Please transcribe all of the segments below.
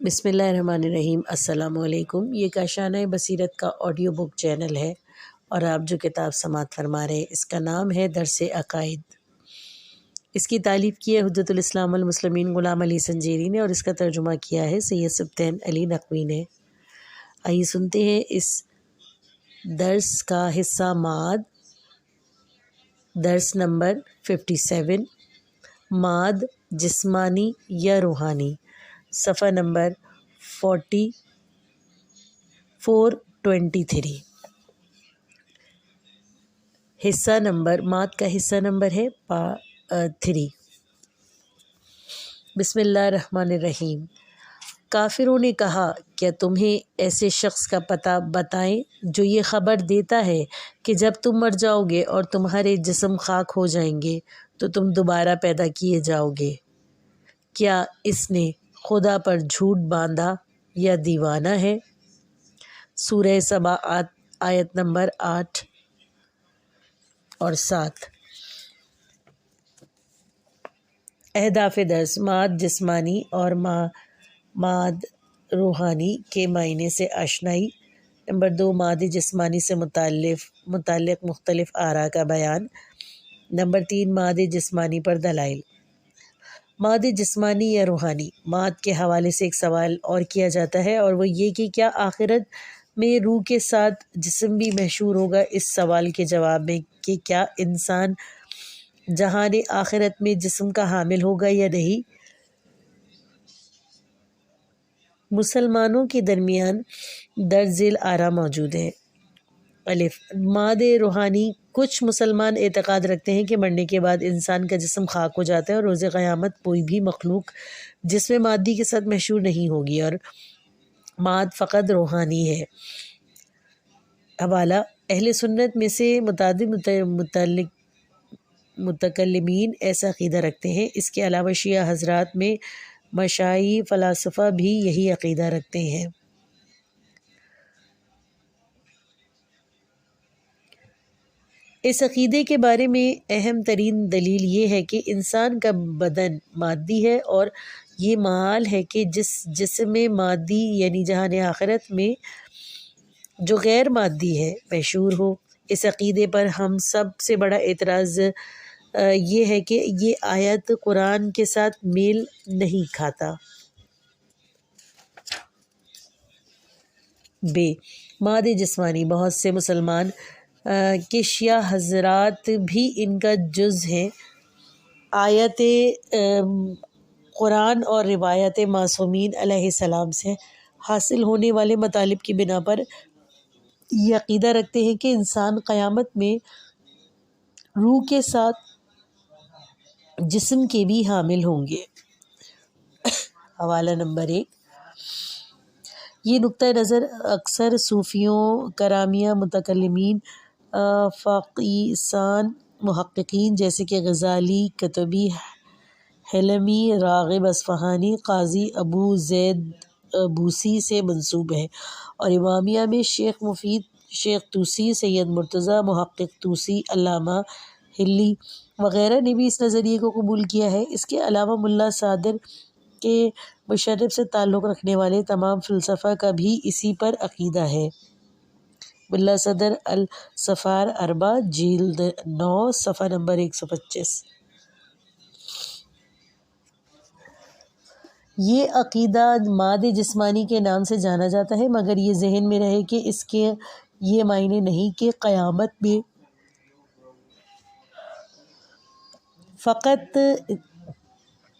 بسم اللہ الرحمن الرحیم۔ السلام علیکم۔ یہ کاشانہ بصیرت کا آڈیو بک چینل ہے اور آپ جو کتاب سماعت فرما رہے ہیں اس کا نام ہے درس عقائد۔ اس کی تالیف کی ہے حجت الاسلام المسلمین غلام علی سنجیری نے اور اس کا ترجمہ کیا ہے سید سبطین علی نقوی نے۔ آئیے سنتے ہیں اس درس کا حصہ ماد، درس نمبر 57، ماد جسمانی یا روحانی، صفحہ نمبر 423۔ حصہ نمبر ماد کا حصہ نمبر ہے 3۔ بسم اللہ الرحمن الرحیم۔ کافروں نے کہا کیا تمہیں ایسے شخص کا پتہ بتائیں جو یہ خبر دیتا ہے کہ جب تم مر جاؤ گے اور تمہارے جسم خاک ہو جائیں گے تو تم دوبارہ پیدا کیے جاؤ گے؟ کیا اس نے خدا پر جھوٹ باندھا یا دیوانہ ہے؟ سورہ سبا آیت نمبر 8 اور 7۔ اہداف درس: ماد جسمانی اور ماد روحانی کے معنی سے آشنائی۔ نمبر 2، ماد جسمانی سے متعلق مختلف آراء کا بیان۔ نمبر 3، ماد جسمانی پر دلائل۔ ماد جسمانی یا روحانی۔ ماد کے حوالے سے ایک سوال اور کیا جاتا ہے اور وہ یہ کہ کیا آخرت میں روح کے ساتھ جسم بھی محشور ہوگا؟ اس سوال کے جواب میں کہ کیا انسان جہان آخرت میں جسم کا حامل ہوگا یا نہیں، مسلمانوں کے درمیان درج ذیل آراء موجود ہیں۔ الف، ماد روحانی۔ کچھ مسلمان اعتقاد رکھتے ہیں کہ مرنے کے بعد انسان کا جسم خاک ہو جاتا ہے اور روز قیامت کوئی بھی مخلوق جسم مادی کے ساتھ محشور نہیں ہوگی اور ماد فقط روحانی ہے۔ حوالہ: اہل سنت میں سے متعدد متکلمین ایسا عقیدہ رکھتے ہیں۔ اس کے علاوہ شیعہ حضرات میں مشائی فلاسفہ بھی یہی عقیدہ رکھتے ہیں۔ اس عقیدے کے بارے میں اہم ترین دلیل یہ ہے کہ انسان کا بدن مادی ہے اور یہ محال ہے کہ جس جسم مادی یعنی جہان آخرت میں جو غیر مادی ہے محشور ہو۔ اس عقیدے پر ہم سب سے بڑا اعتراض یہ ہے کہ یہ آیت قرآن کے ساتھ میل نہیں کھاتا۔ ماد جسمانی۔ بہت سے مسلمان کے شیعہ حضرات بھی ان کا جز ہیں۔ آیت قرآن اور روایت معصومین علیہ السلام سے حاصل ہونے والے مطالب کی بنا پر یہ عقیدہ رکھتے ہیں کہ انسان قیامت میں روح کے ساتھ جسم کے بھی حامل ہوں گے۔ حوالہ نمبر 1۔ یہ نقطہ نظر اکثر صوفیوں، کرامیہ، متکلمین، فقیسان، محققین جیسے کہ غزالی، قطبی، حلمی، راغب اصفہانی، قاضی ابو زید بوسی سے منسوب ہے اور امامیہ میں شیخ مفید، شیخ طوسی، سید مرتضیٰ، محقق طوسی، علامہ حلی وغیرہ نے بھی اس نظریے کو قبول کیا ہے۔ اس کے علاوہ ملا صادر کے مشرب سے تعلق رکھنے والے تمام فلاسفہ کا بھی اسی پر عقیدہ ہے۔ ملا صدر الصفار اربع، جلد 9، صفحہ نمبر 125۔ یہ عقیدہ ماد جسمانی کے نام سے جانا جاتا ہے، مگر یہ ذہن میں رہے کہ اس کے یہ معنی نہیں کہ قیامت میں فقط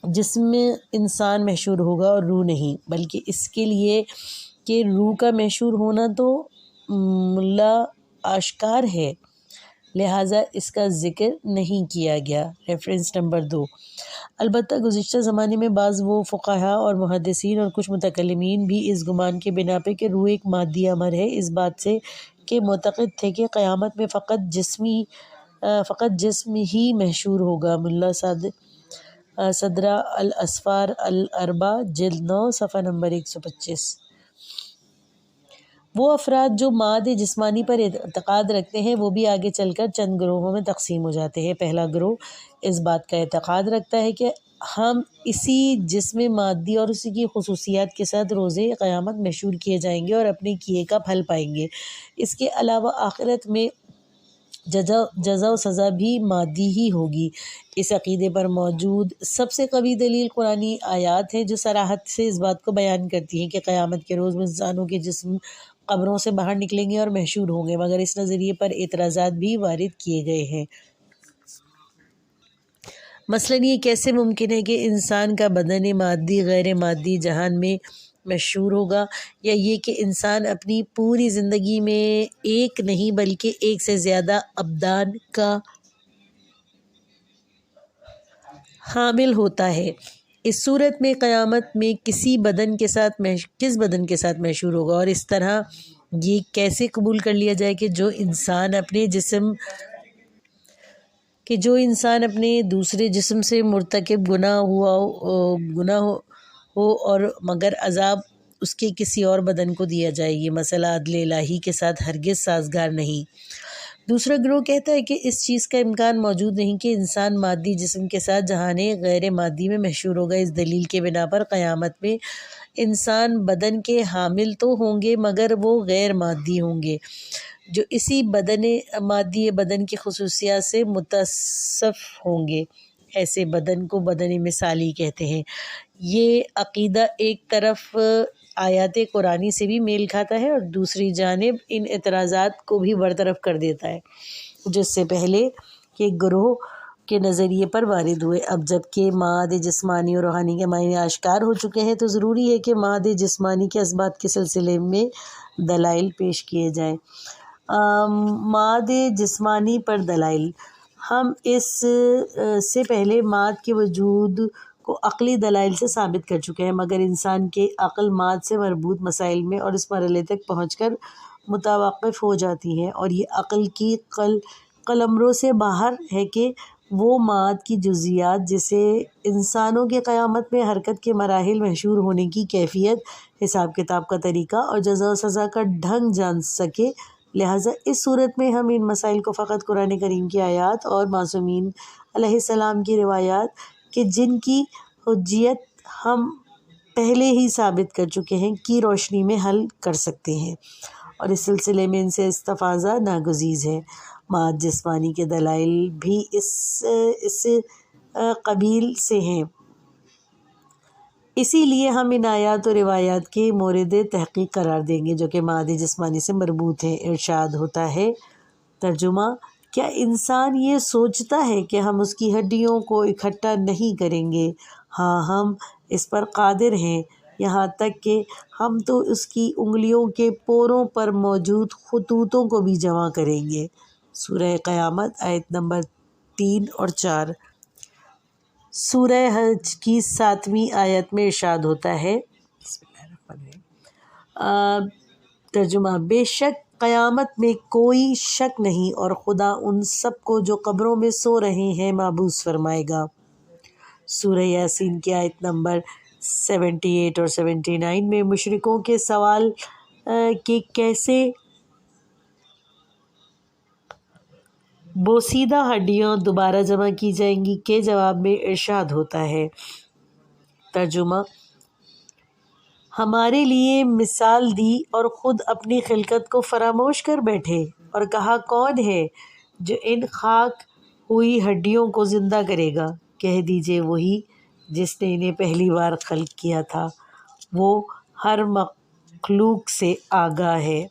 جسم انسان محشور ہوگا اور روح نہیں، بلکہ اس کے لیے کہ روح کا محشور ہونا تو ملا آشکار ہے، لہٰذا اس کا ذکر نہیں کیا گیا۔ Reference number 2۔ البتہ گزشتہ زمانے میں بعض وہ فقہا اور محدثین اور کچھ متکلمین بھی اس گمان کے بنا پہ کہ روح ایک مادی امر ہے اس بات سے کہ معتقد تھے کہ قیامت میں فقط جسم ہی محشور ہوگا۔ ملا صدرہ الاسفار الاربع، جلد 9، صفحہ نمبر 125۔ وہ افراد جو ماد جسمانی پر اعتقاد رکھتے ہیں وہ بھی آگے چل کر چند گروہوں میں تقسیم ہو جاتے ہیں۔ پہلا گروہ اس بات کا اعتقاد رکھتا ہے کہ ہم اسی جسم مادی اور اسی کی خصوصیات کے ساتھ روز قیامت محشور کیے جائیں گے اور اپنے کیے کا پھل پائیں گے۔ اس کے علاوہ آخرت میں جزا و سزا بھی مادی ہی ہوگی۔ اس عقیدے پر موجود سب سے قوی دلیل قرآنی آیات ہے جو صراحت سے اس بات کو بیان کرتی ہیں کہ قیامت کے روز انسانوں کے جسم قبروں سے باہر نکلیں گے اور محشور ہوں گے، مگر اس نظریے پر اعتراضات بھی وارد کیے گئے ہیں۔ مثلاً یہ کیسے ممکن ہے کہ انسان کا بدن مادی غیر مادی جہان میں محشور ہوگا، یا یہ کہ انسان اپنی پوری زندگی میں ایک نہیں بلکہ ایک سے زیادہ ابدان کا حامل ہوتا ہے۔ اس صورت میں قیامت میں کس بدن کے ساتھ محشور ہوگا، اور اس طرح یہ کیسے قبول کر لیا جائے کہ جو انسان اپنے دوسرے جسم سے مرتکب گناہ ہو اور مگر عذاب اس کے کسی اور بدن کو دیا جائے، یہ مسئلہ عدل الہی کے ساتھ ہرگز سازگار نہیں۔ دوسرا گروہ کہتا ہے کہ اس چیز کا امکان موجود نہیں کہ انسان مادی جسم کے ساتھ جہان غیر مادی میں محشور ہوگا۔ اس دلیل کے بنا پر قیامت میں انسان بدن کے حامل تو ہوں گے مگر وہ غیر مادی ہوں گے، جو اسی مادی بدن کی خصوصیات سے متصف ہوں گے۔ ایسے بدن کو بدن مثالی کہتے ہیں۔ یہ عقیدہ ایک طرف آیات قرآنی سے بھی میل کھاتا ہے اور دوسری جانب ان اعتراضات کو بھی برطرف کر دیتا ہے جو اس سے پہلے کے گروہ کے نظریے پر وارد ہوئے۔ اب جب کہ معاد جسمانی اور روحانی کے معنی آشکار ہو چکے ہیں تو ضروری ہے کہ معاد جسمانی کے اسبات کے سلسلے میں دلائل پیش کیے جائیں۔ معاد جسمانی پر دلائل۔ ہم اس سے پہلے معاد کے وجود کو عقلی دلائل سے ثابت کر چکے ہیں، مگر انسان کے عقل معاد سے مربوط مسائل میں اور اس مرحلے تک پہنچ کر متوقف ہو جاتی ہے، اور یہ عقل کی قلمرو سے باہر ہے کہ وہ معاد کی جزیات جسے انسانوں کے قیامت میں حرکت کے مراحل، محشور ہونے کی کیفیت، حساب کتاب کا طریقہ اور جزا و سزا کا ڈھنگ جان سکے۔ لہٰذا اس صورت میں ہم ان مسائل کو فقط قرآن کریم کی آیات اور معصومین علیہ السلام کی روایات کہ جن کی حجیت ہم پہلے ہی ثابت کر چکے ہیں کی روشنی میں حل کر سکتے ہیں، اور اس سلسلے میں ان سے استفاضہ ناگزیر ہے۔ معاد جسمانی کے دلائل بھی اس قبیل سے ہیں، اسی لیے ہم ان آیات و روایات کے مورد تحقیق قرار دیں گے جو کہ معاد جسمانی سے مربوط ہیں۔ ارشاد ہوتا ہے، ترجمہ: کیا انسان یہ سوچتا ہے کہ ہم اس کی ہڈیوں کو اکٹھا نہیں کریں گے؟ ہاں، ہم اس پر قادر ہیں، یہاں تک کہ ہم تو اس کی انگلیوں کے پوروں پر موجود خطوطوں کو بھی جمع کریں گے۔ سورہ قیامت آیت نمبر 3 اور 4۔ سورہ حج کی 7ویں آیت میں ارشاد ہوتا ہے، ترجمہ: بے شک قیامت میں کوئی شک نہیں اور خدا ان سب کو جو قبروں میں سو رہے ہیں محبوس فرمائے گا۔ سورہ یاسین کی آیت نمبر 78 اور 79 میں مشرکوں کے سوال کہ کیسے بوسیدہ ہڈیاں دوبارہ جمع کی جائیں گی کے جواب میں ارشاد ہوتا ہے، ترجمہ: ہمارے لیے مثال دی اور خود اپنی خلقت کو فراموش کر بیٹھے، اور کہا کون ہے جو ان خاک ہوئی ہڈیوں کو زندہ کرے گا؟ کہہ دیجئے وہی جس نے انہیں پہلی بار خلق کیا تھا، وہ ہر مخلوق سے آگاہ ہے۔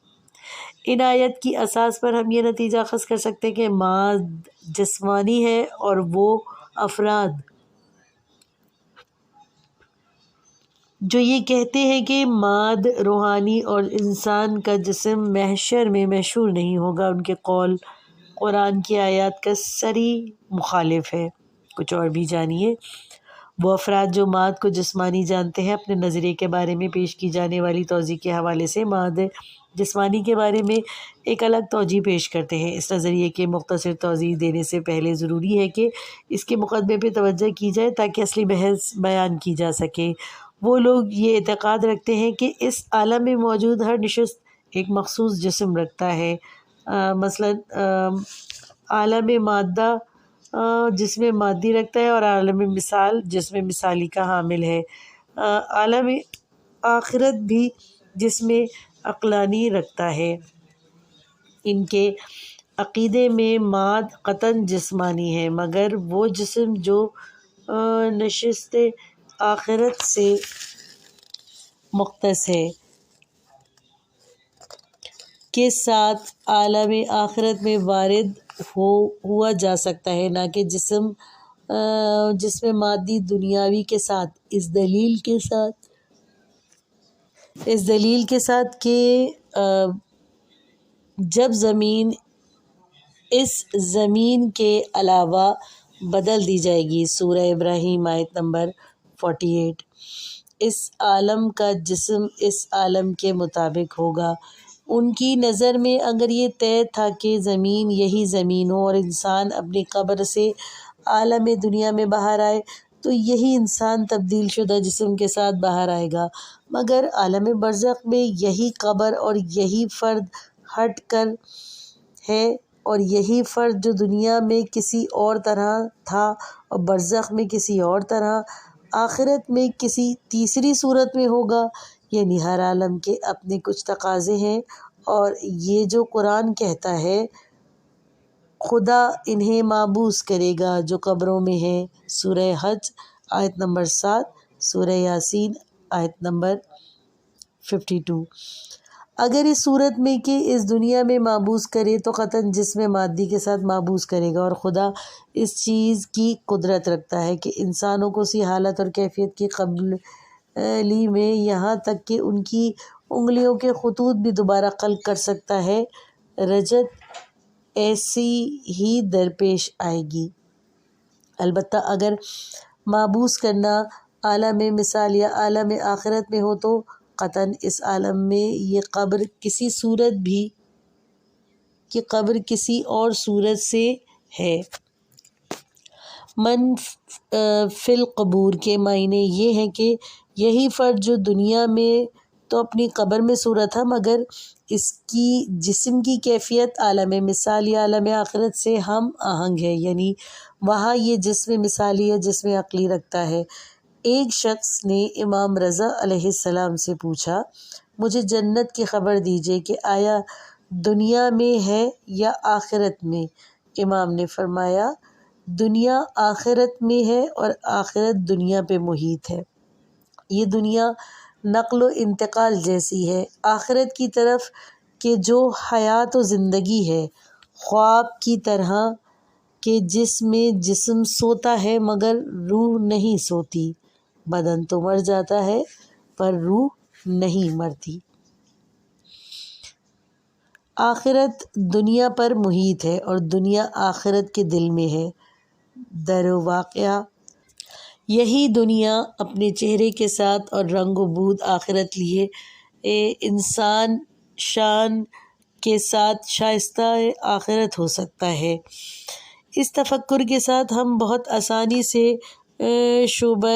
ان آیت کی اساس پر ہم یہ نتیجہ اخذ کر سکتے ہیں کہ معاد جسمانی ہے اور وہ افراد جو یہ کہتے ہیں کہ معاد روحانی اور انسان کا جسم محشر میں محشور نہیں ہوگا، ان کے قول قرآن کی آیات کا صریح مخالف ہے۔ کچھ اور بھی جانیے۔ وہ افراد جو معاد کو جسمانی جانتے ہیں اپنے نظریے کے بارے میں پیش کی جانے والی توضیح کے حوالے سے معاد جسمانی کے بارے میں ایک الگ توجیہ پیش کرتے ہیں۔ اس نظریے کے مختصر توضیح دینے سے پہلے ضروری ہے کہ اس کے مقدمے پہ توجہ کی جائے تاکہ اصلی بحث بیان کی جا سکے۔ وہ لوگ یہ اعتقاد رکھتے ہیں کہ اس عالم میں موجود ہر نشست ایک مخصوص جسم رکھتا ہے، مثلاً عالم مادہ جسم مادی رکھتا ہے، اور عالم مثال جسم مثالی کا حامل ہے۔ عالم آخرت بھی جسم عقلانی رکھتا ہے۔ ان کے عقیدے میں ماد قطعاً جسمانی ہے، مگر وہ جسم جو نشست آخرت سے مختص ہے کے ساتھ عالم آخرت میں وارد ہوا جا سکتا ہے، نہ کہ جسم مادی دنیاوی کے ساتھ۔ اس دلیل کے ساتھ کہ جب زمین اس زمین کے علاوہ بدل دی جائے گی، سورہ ابراہیم آیت نمبر 48، اس عالم کا جسم اس عالم کے مطابق ہوگا۔ ان کی نظر میں اگر یہ طے تھا کہ زمین یہی زمین ہو اور انسان اپنی قبر سے عالم دنیا میں باہر آئے، تو یہی انسان تبدیل شدہ جسم کے ساتھ باہر آئے گا، مگر عالم برزخ میں یہی قبر اور یہی فرد ہٹ کر ہے، اور یہی فرد جو دنیا میں کسی اور طرح تھا اور برزخ میں کسی اور طرح، آخرت میں کسی تیسری صورت میں ہوگا۔ یعنی ہر عالم کے اپنے کچھ تقاضے ہیں، اور یہ جو قرآن کہتا ہے خدا انہیں معبوس کرے گا جو قبروں میں ہیں، سورہ حج آیت نمبر 7، سورہ یاسین آیت نمبر 52۔ اگر اس صورت میں کہ اس دنیا میں معبوس کرے تو قطعاً جسم مادی کے ساتھ معبوس کرے گا، اور خدا اس چیز کی قدرت رکھتا ہے کہ انسانوں کو اسی حالت اور کیفیت کی قبلی میں، یہاں تک کہ ان کی انگلیوں کے خطوط بھی دوبارہ خلق کر سکتا ہے۔ رجعت ایسی ہی درپیش آئے گی۔ البتہ اگر معبوس کرنا عالم مثال یا عالم آخرت میں ہو تو قطعاً اس عالم میں یہ قبر کسی اور صورت سے ہے۔ من فی القبور کے معنی یہ ہیں کہ یہی فرد جو دنیا میں تو اپنی قبر میں صورت تھا، مگر اس کی جسم کی کیفیت عالم مثال یا عالم آخرت سے ہم آہنگ ہے، یعنی وہاں یہ جسم مثالی یا جسم عقلی رکھتا ہے۔ ایک شخص نے امام رضا علیہ السلام سے پوچھا، مجھے جنت کی خبر دیجیے کہ آیا دنیا میں ہے یا آخرت میں؟ امام نے فرمایا، دنیا آخرت میں ہے اور آخرت دنیا پہ محیط ہے۔ یہ دنیا نقل و انتقال جیسی ہے آخرت کی طرف کہ جو حیات و زندگی ہے، خواب کی طرح کہ جس میں جسم سوتا ہے مگر روح نہیں سوتی، بدن تو مر جاتا ہے پر روح نہیں مرتی۔ آخرت دنیا پر محیط ہے اور دنیا آخرت کے دل میں ہے۔ در واقعہ یہی دنیا اپنے چہرے کے ساتھ اور رنگ و بود آخرت لیے انسان شان کے ساتھ شائستہ آخرت ہو سکتا ہے۔ اس تفکر کے ساتھ ہم بہت آسانی سے شبہ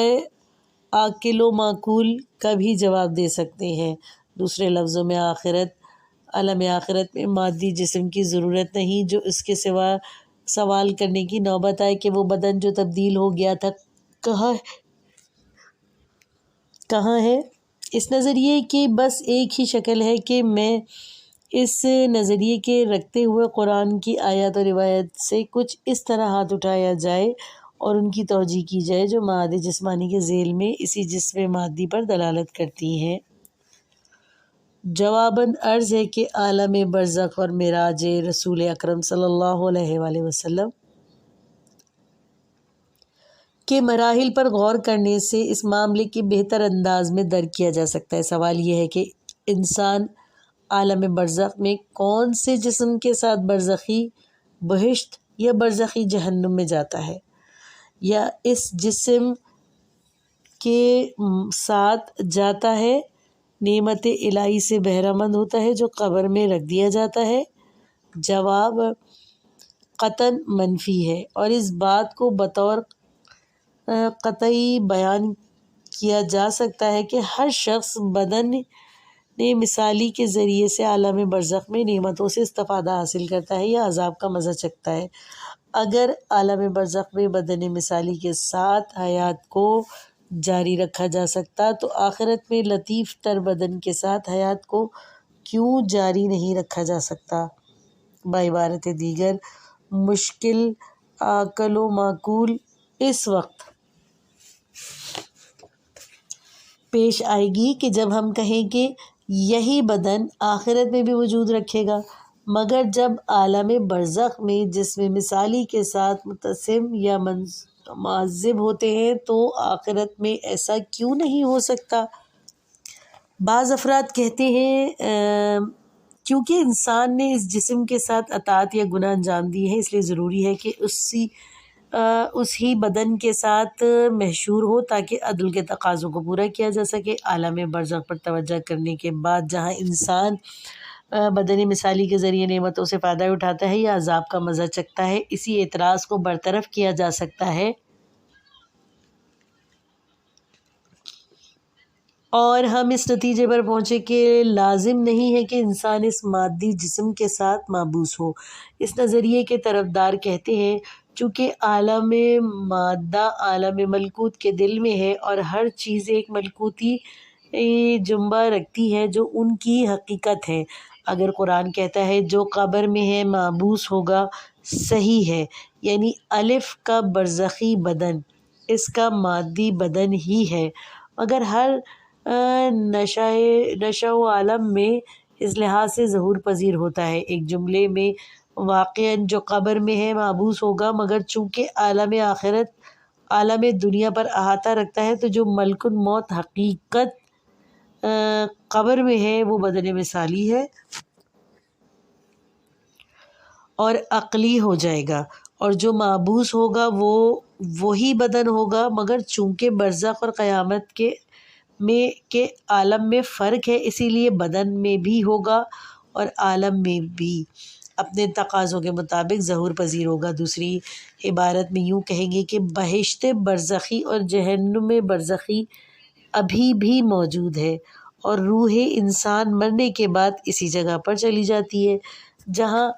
عاقل و معقول کا بھی جواب دے سکتے ہیں۔ دوسرے لفظوں میں عالم آخرت میں مادی جسم کی ضرورت نہیں، جو اس کے سوا سوال کرنے کی نوبت آئے کہ وہ بدن جو تبدیل ہو گیا تھا کہاں ہے؟ اس نظریے کی بس ایک ہی شکل ہے کہ میں اس نظریے کے رکھتے ہوئے قرآن کی آیات و روایت سے کچھ اس طرح ہاتھ اٹھایا جائے اور ان کی توجیہ کی جائے جو معاد جسمانی کے ذیل میں اسی جسم مادی پر دلالت کرتی ہیں۔ جواباً عرض ہے کہ عالم برزخ اور معراج رسول اکرم صلی اللہ علیہ وآلہ وسلم کے مراحل پر غور کرنے سے اس معاملے کی بہتر انداز میں درک کیا جا سکتا ہے۔ سوال یہ ہے کہ انسان عالم برزخ میں کون سے جسم کے ساتھ برزخی بہشت یا برزخی جہنم میں جاتا ہے، یا اس جسم کے ساتھ جاتا ہے، نعمت الہی سے بہرہ مند ہوتا ہے جو قبر میں رکھ دیا جاتا ہے؟ جواب قطعاً منفی ہے، اور اس بات کو بطور قطعی بیان کیا جا سکتا ہے کہ ہر شخص بدن مثالی کے ذریعے سے عالم برزخ میں نعمتوں سے استفادہ حاصل کرتا ہے یا عذاب کا مزہ چکھتا ہے۔ اگر عالم برزخ میں بدن مثالی کے ساتھ حیات کو جاری رکھا جا سکتا تو آخرت میں لطیف تر بدن کے ساتھ حیات کو کیوں جاری نہیں رکھا جا سکتا؟ بعبارت دیگر مشکل عقل و معقول اس وقت پیش آئے گی کہ جب ہم کہیں کہ یہی بدن آخرت میں بھی وجود رکھے گا، مگر جب عالم برزخ میں جسم مثالی کے ساتھ متصم یا معذب ہوتے ہیں تو آخرت میں ایسا کیوں نہیں ہو سکتا؟ بعض افراد کہتے ہیں کیونکہ انسان نے اس جسم کے ساتھ اطاعت یا گناہ انجام دی ہے، اس لیے ضروری ہے کہ اس ہی بدن کے ساتھ محشور ہو تاکہ عدل کے تقاضوں کو پورا کیا جا سکے۔ عالم برزخ پر توجہ کرنے کے بعد جہاں انسان بدن مثالی کے ذریعے نعمتوں سے فائدہ اٹھاتا ہے یا عذاب کا مزہ چکھتا ہے، اسی اعتراض کو برطرف کیا جا سکتا ہے اور ہم اس نتیجے پر پہنچے کہ لازم نہیں ہے کہ انسان اس مادی جسم کے ساتھ محبوس ہو۔ اس نظریے کے طرفدار کہتے ہیں چونکہ عالم مادہ عالم ملکوت کے دل میں ہے اور ہر چیز ایک ملکوتی جنبہ رکھتی ہے جو ان کی حقیقت ہے۔ اگر قرآن کہتا ہے جو قبر میں ہے محبوس ہوگا، صحیح ہے، یعنی الف کا برزخی بدن اس کا مادی بدن ہی ہے، مگر ہر نشأ و عالم میں اس لحاظ سے ظہور پذیر ہوتا ہے۔ ایک جملے میں واقعاً جو قبر میں ہے محبوس ہوگا، مگر چونکہ عالم آخرت عالم دنیا پر احاطہ رکھتا ہے تو جو ملک الموت حقیقت قبر میں ہے وہ بدن مثالی ہے اور عقلی ہو جائے گا، اور جو محبوس ہوگا وہ وہی بدن ہوگا، مگر چونکہ برزخ اور قیامت کے عالم میں فرق ہے، اسی لیے بدن میں بھی ہوگا اور عالم میں بھی اپنے تقاضوں کے مطابق ظہور پذیر ہوگا۔ دوسری عبارت میں یوں کہیں گے کہ بہشت برزخی اور جہنم برزخی ابھی بھی موجود ہے، اور روح انسان مرنے کے بعد اسی جگہ پر چلی جاتی ہے جہاں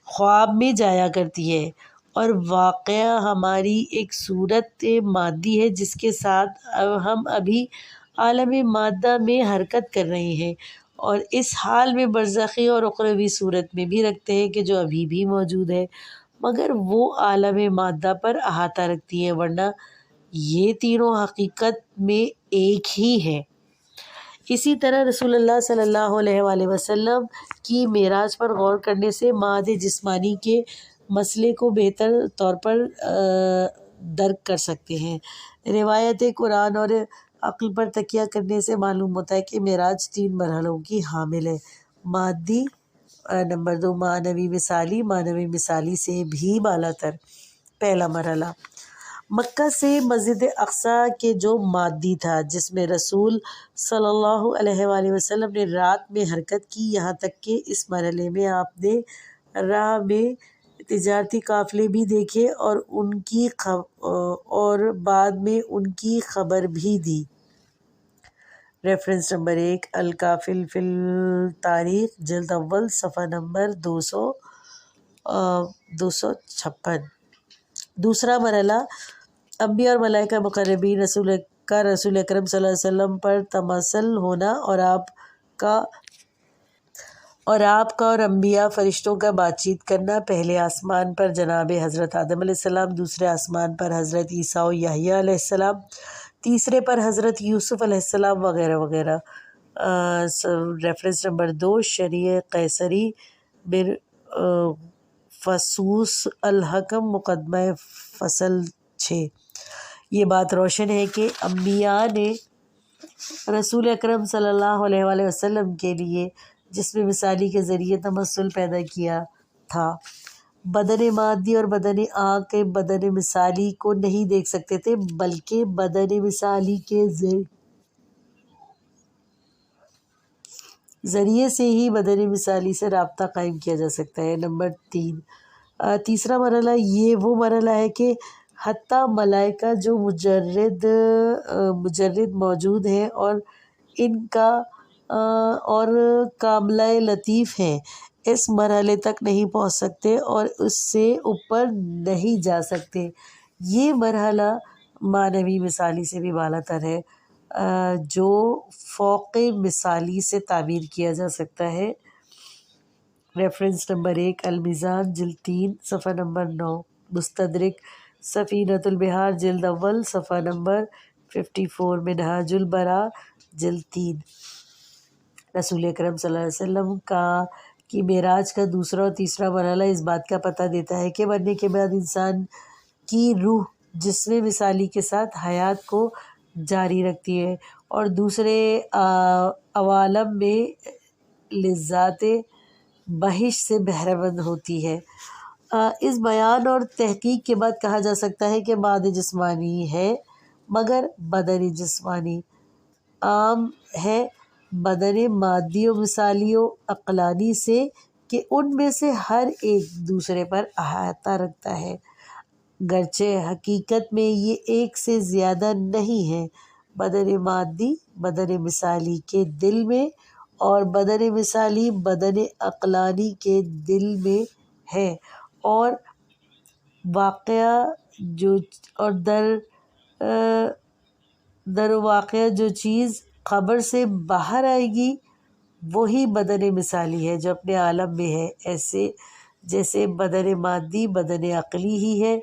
خواب میں جایا کرتی ہے، اور واقعہ ہماری ایک صورت مادی ہے جس کے ساتھ ہم ابھی عالم مادہ میں حرکت کر رہے ہیں، اور اس حال میں برزخی اور اخروی صورت میں بھی رکھتے ہیں کہ جو ابھی بھی موجود ہے، مگر وہ عالم مادہ پر احاطہ رکھتی ہے، ورنہ یہ تینوں حقیقت میں ایک ہی ہے۔ اسی طرح رسول اللہ صلی اللہ علیہ وآلہ وسلم کی معراج پر غور کرنے سے معاد جسمانی کے مسئلے کو بہتر طور پر درک کر سکتے ہیں۔ روایت قرآن اور عقل پر تکیہ کرنے سے معلوم ہوتا ہے کہ معراج 3 مرحلوں کی حامل ہے۔ مادی، نمبر 2 معنوی مثالی، معنوی مثالی سے بھی بالا تر۔ پہلا مرحلہ مکہ سے مسجد اقصیٰ کے جو مادی تھا، جس میں رسول صلی اللہ علیہ وآلہ وسلم نے رات میں حرکت کی، یہاں تک کہ اس مرحلے میں آپ نے راہ میں تجارتی قافلے بھی دیکھے اور بعد میں ان کی خبر بھی دی۔ ریفرنس نمبر 1 الکافل فی التاریخ جلد اول صفحہ نمبر 256۔ دوسرا مرحلہ انبیاء اور ملائکہ مقربین رسول اکرم صلی اللہ علیہ وسلم پر تمثل ہونا، اور آپ کا اور انبیاء فرشتوں کا بات چیت کرنا۔ پہلے آسمان پر جناب حضرت آدم علیہ السلام، دوسرے آسمان پر حضرت عیسیٰ و یحییٰ علیہ السلام، تیسرے پر حضرت یوسف علیہ السلام وغیرہ وغیرہ۔ ریفرنس نمبر 2 شرح قیصری بر فصوص الحکم مقدمہ فصل 6۔ یہ بات روشن ہے کہ انبیاء نے رسول اکرم صلی اللہ علیہ وآلہ وسلم کے لیے جسم مثالی کے ذریعے تمثل پیدا کیا تھا۔ بدن مادی اور بدن آنکھ بدن مثالی کو نہیں دیکھ سکتے تھے، بلکہ بدن مثالی کے ذریعے سے ہی بدن مثالی سے رابطہ قائم کیا جا سکتا ہے۔ نمبر 3 تیسرا مرحلہ یہ وہ مرحلہ ہے کہ حتیٰ ملائکہ جو مجرد موجود ہیں اور ان کا اور کاملہ لطیف ہیں، اس مرحلے تک نہیں پہنچ سکتے اور اس سے اوپر نہیں جا سکتے۔ یہ مرحلہ معنوی مثالی سے بھی بالا تر ہے، جو فوق مثالی سے تعبیر کیا جا سکتا ہے۔ ریفرنس نمبر 1 المیزان جلد 3 صفحہ نمبر 9، مستدرک سفینۃ البحار جلد اول صفحہ نمبر 54، منہاج البراء جلد 3۔ رسول اکرم صلی اللہ علیہ وسلم کی معراج کا دوسرا اور تیسرا مرحلہ اس بات کا پتہ دیتا ہے کہ مرنے کے بعد انسان کی روح جسم مثالی کے ساتھ حیات کو جاری رکھتی ہے اور دوسرے عوالم میں لذات بہش سے بہرہ مند ہوتی ہے۔ اس بیان اور تحقیق کے بعد کہا جا سکتا ہے کہ مادہ جسمانی ہے مگر بدن جسمانی عام ہے بدن مادی و مثالی و عقلانی سے کہ ان میں سے ہر ایک دوسرے پر احاطہ رکھتا ہے، گرچہ حقیقت میں یہ ایک سے زیادہ نہیں ہے۔ بدن مادی بدن مثالی کے دل میں اور بدن مثالی بدن عقلانی کے دل میں ہے، اور در واقع جو چیز خبر سے باہر آئے گی وہی بدن مثالی ہے جو اپنے عالم میں ہے، ایسے جیسے بدن مادی بدن عقلی ہی ہے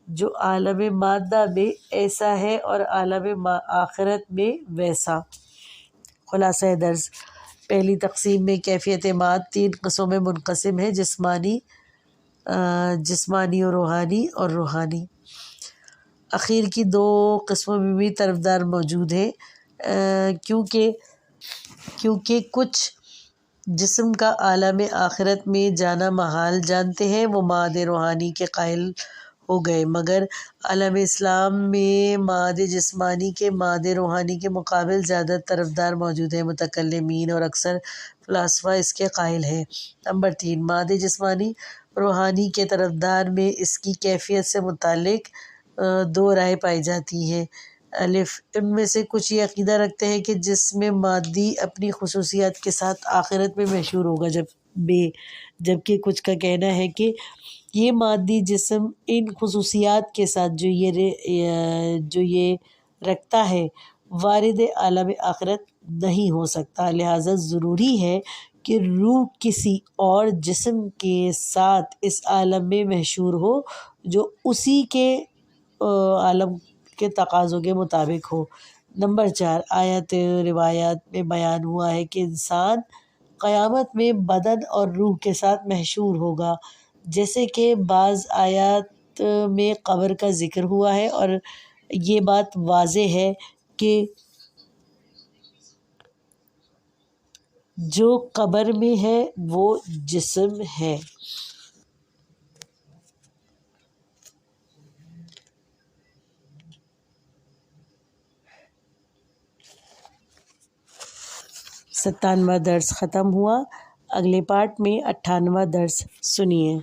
جو عالم مادہ میں ایسا ہے اور عالم آخرت میں ویسا۔ خلاصہ درس: پہلی تقسیم میں کیفیت ماد 3 قسموں میں منقسم ہے: جسمانی و روحانی اور روحانی۔ اخیر کی 2 قسموں میں بھی طرفدار موجود ہیں، کیونکہ کچھ جسم کا عالم آخرت میں جانا محال جانتے ہیں وہ معاد روحانی کے قائل ہو گئے، مگر عالم اسلام میں معاد جسمانی کے معاد روحانی کے مقابل زیادہ طرفدار موجود ہیں، متکلمین اور اکثر فلاسفہ اس کے قائل ہیں۔ نمبر 3 معاد جسمانی روحانی کے طرفدار میں اس کی کیفیت سے متعلق 2 رائے پائی جاتی ہیں۔ ان میں سے کچھ یہ عقیدہ رکھتے ہیں کہ جسم مادی اپنی خصوصیات کے ساتھ آخرت میں محشور ہوگا، جبکہ کچھ کا کہنا ہے کہ یہ مادی جسم ان خصوصیات کے ساتھ جو یہ رکھتا ہے وارد عالم آخرت نہیں ہو سکتا، لہٰذا ضروری ہے کہ روح کسی اور جسم کے ساتھ اس عالم میں محشور ہو جو اسی کے عالم کے تقاضوں کے مطابق ہو۔ نمبر 4 آیات روایات میں بیان ہوا ہے کہ انسان قیامت میں بدن اور روح کے ساتھ محشور ہوگا، جیسے کہ بعض آیات میں قبر کا ذکر ہوا ہے، اور یہ بات واضح ہے کہ جو قبر میں ہے وہ جسم ہے۔ ستانواں درس ختم ہوا، اگلے پارٹ میں 58واں درس سنیے۔